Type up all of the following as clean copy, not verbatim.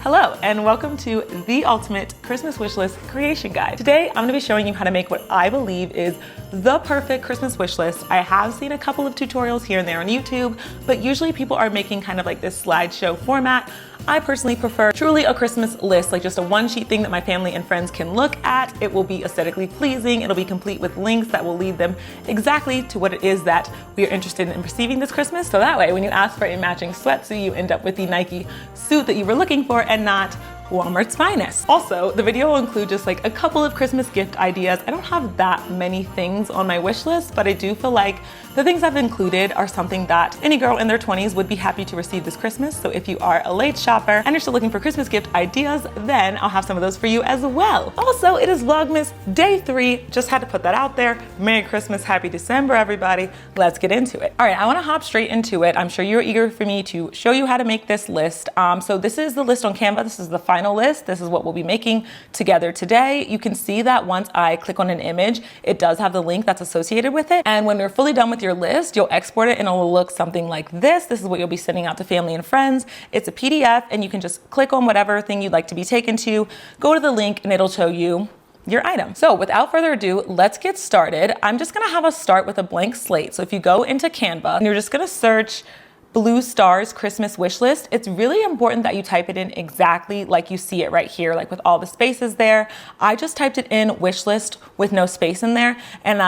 Hello and welcome to the ultimate Christmas wishlist creation guide. Today I'm going to be showing you how to make what I believe is the perfect Christmas wishlist. I have seen a couple of tutorials here and there on YouTube, but usually people are making kind of like this slideshow format. I personally prefer truly a Christmas list, like just a one sheet thing that my family and friends can look at. It will be aesthetically pleasing. It'll be complete with links that will lead them exactly to what it is that we are interested in receiving this Christmas. So that way, when you ask for a matching sweatsuit, you end up with the Nike suit that you were looking for and not Walmart's finest. Also, the video will include just like a couple of Christmas gift ideas. I don't have that many things on my wish list, but I do feel like the things I've included are something that any girl in their 20s would be happy to receive this Christmas. So if you are a late shopper and you're still looking for Christmas gift ideas, then I'll have some of those for you as well. Also, it is Vlogmas Day 3. Just had to put that out there. Merry Christmas, Happy December, everybody. Let's get into it. All right, I wanna hop straight into it. I'm sure you're eager for me to show you how to make this list. So this is the list on Canva. This is the final list. This is what we'll be making together today. You can see that once I click on an image, it does have the link that's associated with it. And when you're fully done with your list, you'll export it and it'll look something like this. This is what you'll be sending out to family and friends. It's a PDF and you can just click on whatever thing you'd like to be taken to, go to the link and it'll show you your item. So without further ado, let's get started. I'm just gonna have us start with a blank slate. So if you go into Canva and you're just gonna search Blue Stars Christmas wish list, it's really important that you type it in exactly like you see it right here, like with all the spaces there. I just typed it in wish list with no space in there, and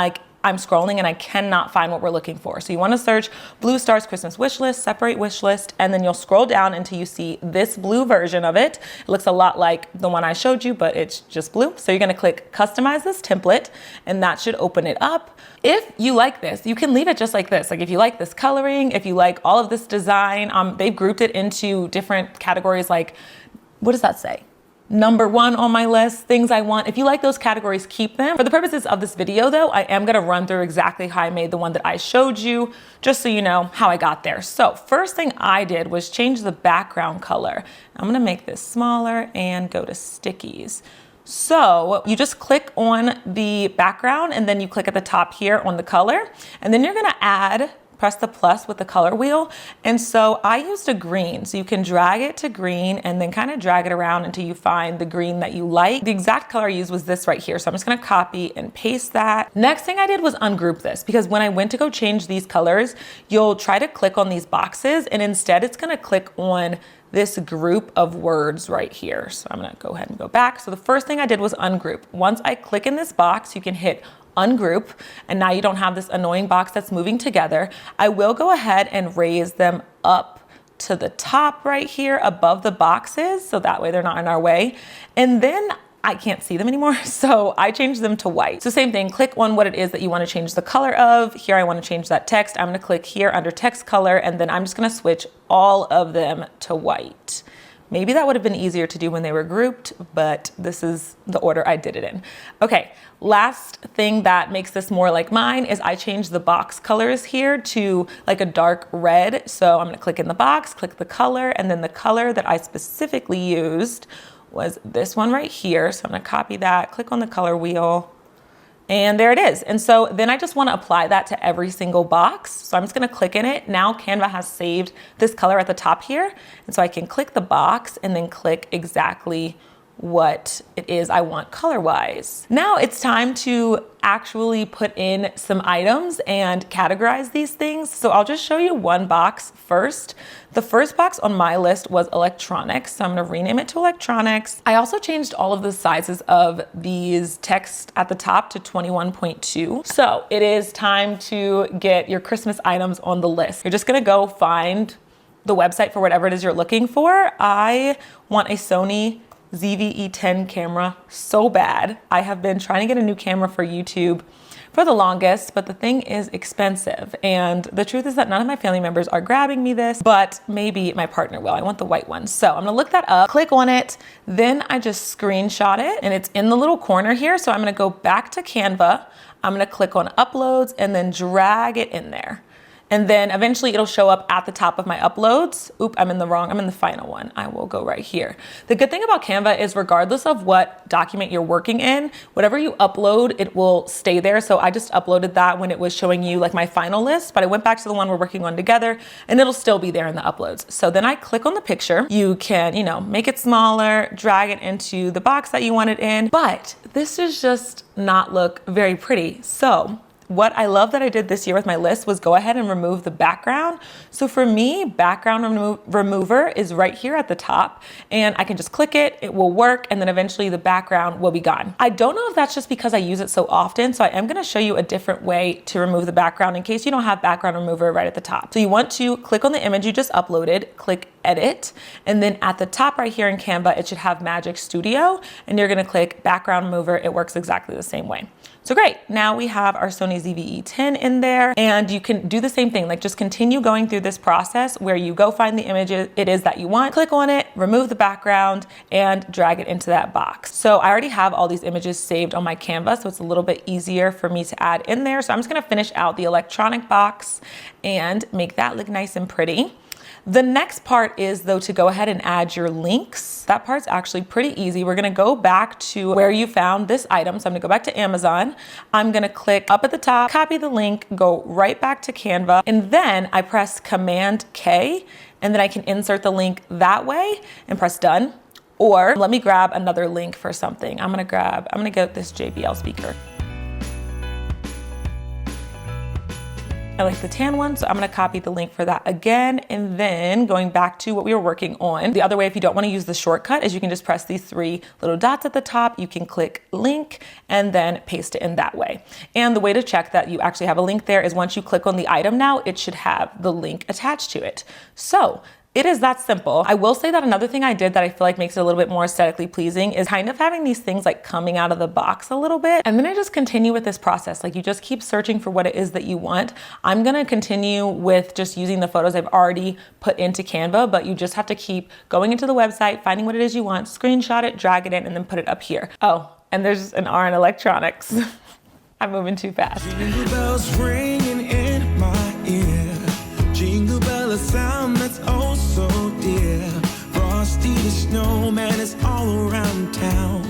I'm scrolling and I cannot find what we're looking for. So you want to search Blue Stars Christmas wish list, separate wish list, and then you'll scroll down until you see this blue version of it. It looks a lot like the one I showed you, but it's just blue. So you're going to click customize this template and that should open it up. If you like this, you can leave it just like this. Like if you like this coloring, if you like all of this design, they've grouped it into different categories. Like, what does that say? Number 1 on my list, things I want. If you like those categories, keep them. For the purposes of this video though, I am gonna run through exactly how I made the one that I showed you, just so you know how I got there. So first thing I did was change the background color. I'm gonna make this smaller and go to stickies. So you just click on the background and then you click at the top here on the color, and then you're gonna press the plus with the color wheel. And so I used a green, so you can drag it to green and then kind of drag it around until you find the green that you like. The exact color I used was this right here. So I'm just gonna copy and paste that. Next thing I did was ungroup this, because when I went to go change these colors, you'll try to click on these boxes and instead it's gonna click on this group of words right here. So I'm gonna go ahead and go back. So the first thing I did was ungroup. Once I click in this box, you can hit ungroup, and now you don't have this annoying box that's moving together. I will go ahead and raise them up to the top right here above the boxes, so that way they're not in our way. And then I can't see them anymore, so I changed them to white. So same thing, click on what it is that you want to change the color of. Here I want to change that text. I'm going to click here under text color, and then I'm just going to switch all of them to white. Maybe that would have been easier to do when they were grouped, but this is the order I did it in. Okay, last thing that makes this more like mine is I changed the box colors here to like a dark red. So I'm gonna click in the box, click the color, and then the color that I specifically used was this one right here. So I'm gonna copy that, click on the color wheel, and there it is. And so then I just wanna apply that to every single box. So I'm just gonna click in it. Now Canva has saved this color at the top here. And so I can click the box and then click exactly what it is I want color-wise. Now it's time to actually put in some items and categorize these things. So I'll just show you one box first. The first box on my list was electronics. So I'm gonna rename it to electronics. I also changed all of the sizes of these text at the top to 21.2. So it is time to get your Christmas items on the list. You're just gonna go find the website for whatever it is you're looking for. I want a Sony ZV-E10 camera so bad. I have been trying to get a new camera for YouTube for the longest, but the thing is expensive. And the truth is that none of my family members are grabbing me this, but maybe my partner will. I want the white one. So I'm gonna look that up, click on it, then I just screenshot it and it's in the little corner here. So I'm gonna go back to Canva. I'm gonna click on uploads and then drag it in there. And then eventually it'll show up at the top of my uploads. Oop, I'm in the final one. I will go right here. The good thing about Canva is regardless of what document you're working in, whatever you upload, it will stay there. So I just uploaded that when it was showing you like my final list, but I went back to the one we're working on together and it'll still be there in the uploads. So then I click on the picture. You can, make it smaller, drag it into the box that you want it in, but this is just not look very pretty. So what I love that I did this year with my list was go ahead and remove the background. So for me, background remover is right here at the top, and I can just click it, it will work, and then eventually the background will be gone. I don't know if that's just because I use it so often, so I am gonna show you a different way to remove the background in case you don't have background remover right at the top. So you want to click on the image you just uploaded, click edit, and then at the top right here in Canva, it should have Magic Studio, and you're gonna click background remover. It works exactly the same way. So great, now we have our Sony ZV-E10 in there, and you can do the same thing, like just continue going through this process where you go find the image it is that you want, click on it, remove the background, and drag it into that box. So I already have all these images saved on my Canva, so it's a little bit easier for me to add in there. So I'm just gonna finish out the electronic box and make that look nice and pretty. The next part is though to go ahead and add your links. That part's actually pretty easy. We're gonna go back to where you found this item. So I'm gonna go back to Amazon. I'm gonna click up at the top, copy the link, go right back to Canva, and then I press Command K, and then I can insert the link that way and press done. Or let me grab another link for something. I'm gonna get this JBL speaker. I like the tan one, so I'm gonna copy the link for that again. And then going back to what we were working on, the other way if you don't wanna use the shortcut is you can just press these three little dots at the top. You can click link and then paste it in that way. And the way to check that you actually have a link there is once you click on the item now, it should have the link attached to it. So it is that simple. I will say that another thing I did that I feel like makes it a little bit more aesthetically pleasing is kind of having these things like coming out of the box a little bit. And then I just continue with this process. Like you just keep searching for what it is that you want. I'm gonna continue with just using the photos I've already put into Canva, but you just have to keep going into the website, finding what it is you want, screenshot it, drag it in, and then put it up here. Oh, and there's an R in electronics. I'm moving too fast. Jingle bells ringing in my ear. Jingle bell, a sound that's oh so dear. Frosty the snowman is all around town.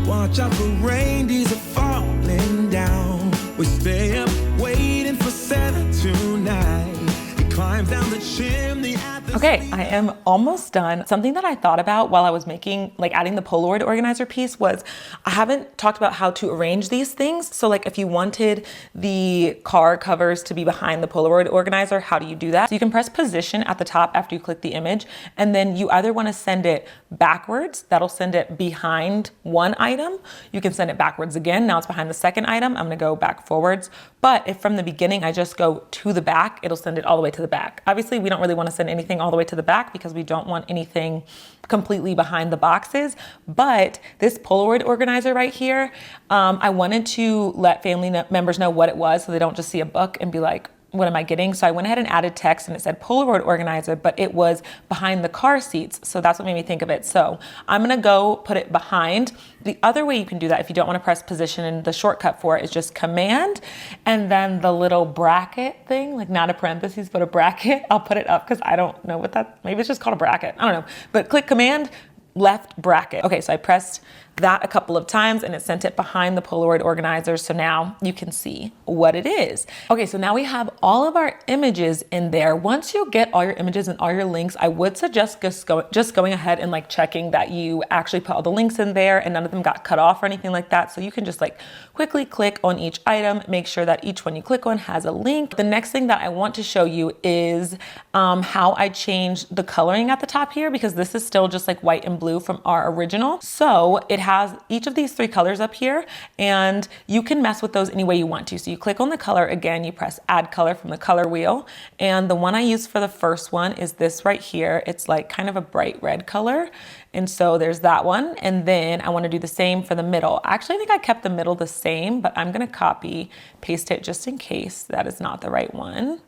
Watch out for reindeers are falling down. We stay up waiting for Santa tonight. He climbs down the chimney at the Okay, I am almost done. Something that I thought about while I was adding the Polaroid organizer piece was I haven't talked about how to arrange these things. So like if you wanted the car covers to be behind the Polaroid organizer, how do you do that? So you can press position at the top after you click the image, and then you either want to send it backwards, that'll send it behind one item. You can send it backwards again, now it's behind the second item. I'm gonna go back forwards. But if from the beginning I just go to the back, it'll send it all the way to the back. Obviously, we don't really want to send anything all the way to the back because we don't want anything completely behind the boxes. But this Polaroid organizer right here, I wanted to let family members know what it was so they don't just see a book and be like, what am I getting? So I went ahead and added text and it said Polaroid organizer, but it was behind the car seats. So that's what made me think of it. So I'm gonna go put it behind. The other way you can do that if you don't wanna press position, and the shortcut for it is just Command and then the little bracket thing, like not a parentheses, but a bracket. I'll put it up because I don't know what maybe it's just called a bracket. I don't know, but click Command, left bracket. Okay, so I pressed that a couple of times and it sent it behind the Polaroid organizer. So now you can see what it is. Okay, so now we have all of our images in there. Once you get all your images and all your links, I would suggest just going ahead and like checking that you actually put all the links in there and none of them got cut off or anything like that. So you can just like quickly click on each item, make sure that each one you click on has a link. The next thing that I want to show you is how I changed the coloring at the top here, because this is still just like white and blue from our original. So it has each of these three colors up here and you can mess with those any way you want to. So you click on the color again, you press add color from the color wheel. And the one I used for the first one is this right here. It's like kind of a bright red color. And so there's that one. And then I want to do the same for the middle. Actually, I think I kept the middle the same, but I'm going to copy, paste it just in case that is not the right one.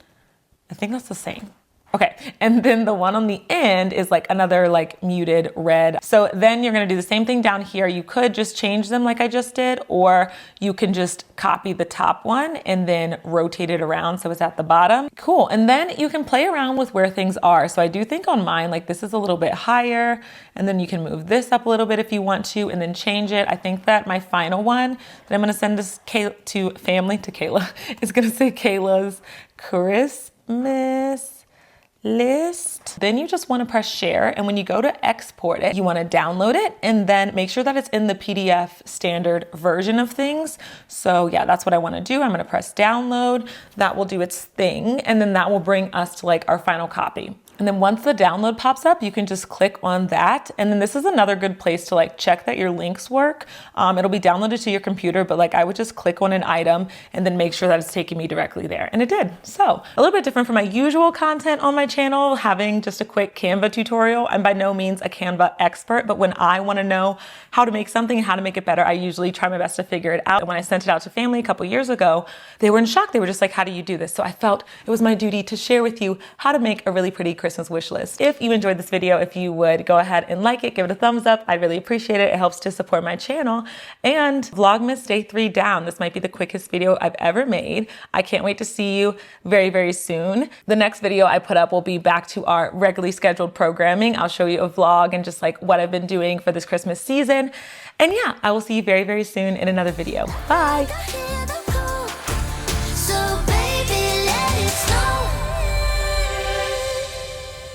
I think that's the same. Okay, and then the one on the end is like another like muted red. So then you're gonna do the same thing down here. You could just change them like I just did, or you can just copy the top one and then rotate it around so it's at the bottom. Cool, and then you can play around with where things are. So I do think on mine, like this is a little bit higher, and then you can move this up a little bit if you want to, and then change it. I think that my final one that I'm gonna send to Kayla, is gonna say Kayla's Christmas list. Then you just want to press share, and when you go to export it, you want to download it and then make sure that it's in the PDF standard version of things. So yeah, that's what I want to do. I'm going to press download. That will do its thing, and then that will bring us to like our final copy. And then once the download pops up, you can just click on that. And then this is another good place to like check that your links work. It'll be downloaded to your computer, but like I would just click on an item and then make sure that it's taking me directly there. And it did. So a little bit different from my usual content on my channel, having just a quick Canva tutorial. I'm by no means a Canva expert, but when I want to know how to make something and how to make it better, I usually try my best to figure it out. And when I sent it out to family a couple years ago, they were in shock. They were just like, how do you do this? So I felt it was my duty to share with you how to make a really pretty Christmas wish list. If you enjoyed this video, if you would go ahead and like it, give it a thumbs up. I'd really appreciate it. It helps to support my channel. And Vlogmas Day 3 down. This might be the quickest video I've ever made. I can't wait to see you very, very soon. The next video I put up will be back to our regularly scheduled programming. I'll show you a vlog and just like what I've been doing for this Christmas season. And yeah, I will see you very, very soon in another video. Bye.